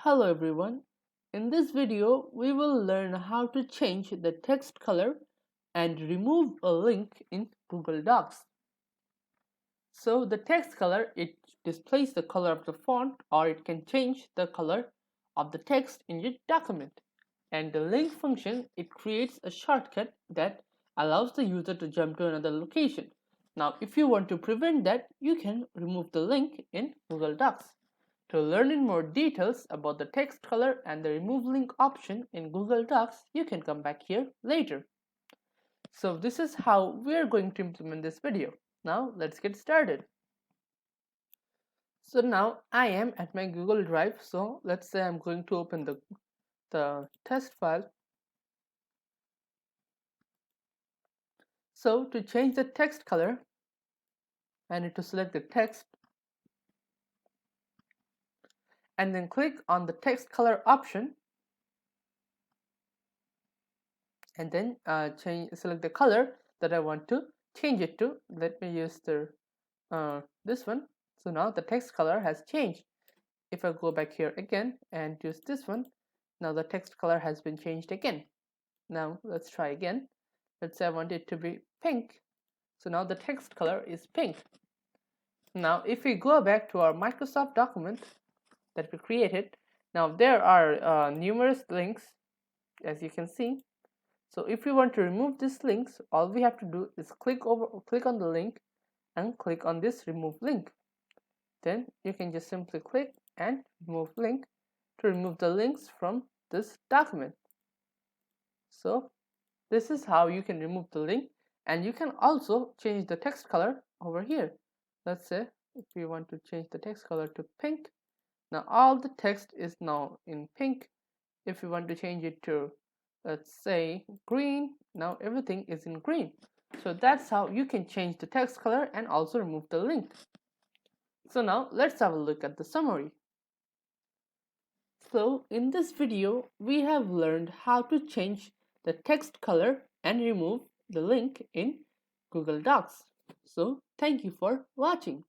Hello everyone. In this video, we will learn how to change the text color and remove a link in Google Docs. So the text color, it displays the color of the font, or it can change the color of the text in your document. And the link function, it creates a shortcut that allows the user to jump to another location. Now, if you want to prevent that, you can remove the link in Google Docs. To learn in more details about the text color and the remove link option in Google Docs, you can come back here later. So this is how we are going to implement this video. Now let's get started. So now I am at my Google Drive. So let's say I'm going to open the test file. So to change the text color, I need to select the text and then click on the text color option, and then select the color that I want to change it to. Let me use this one. So now the text color has changed. If I go back here again and use this one, now the text color has been changed again. Now let's try again. Let's say I want it to be pink. So now the text color is pink. Now if we go back to our Microsoft document that we created, now there are numerous links, as you can see. So if we want to remove these links, all we have to do is click on the link and click on this remove link. Then you can just simply click and remove link to remove the links from this document. So this is how you can remove the link, and you can also change the text color over here. Let's say if we want to change the text color to pink, now all the text is now in pink. If we want to change it to, let's say, green, now everything is in green. So that's how you can change the text color and also remove the link. So now let's have a look at the summary. So in this video, we have learned how to change the text color and remove the link in Google Docs. So thank you for watching.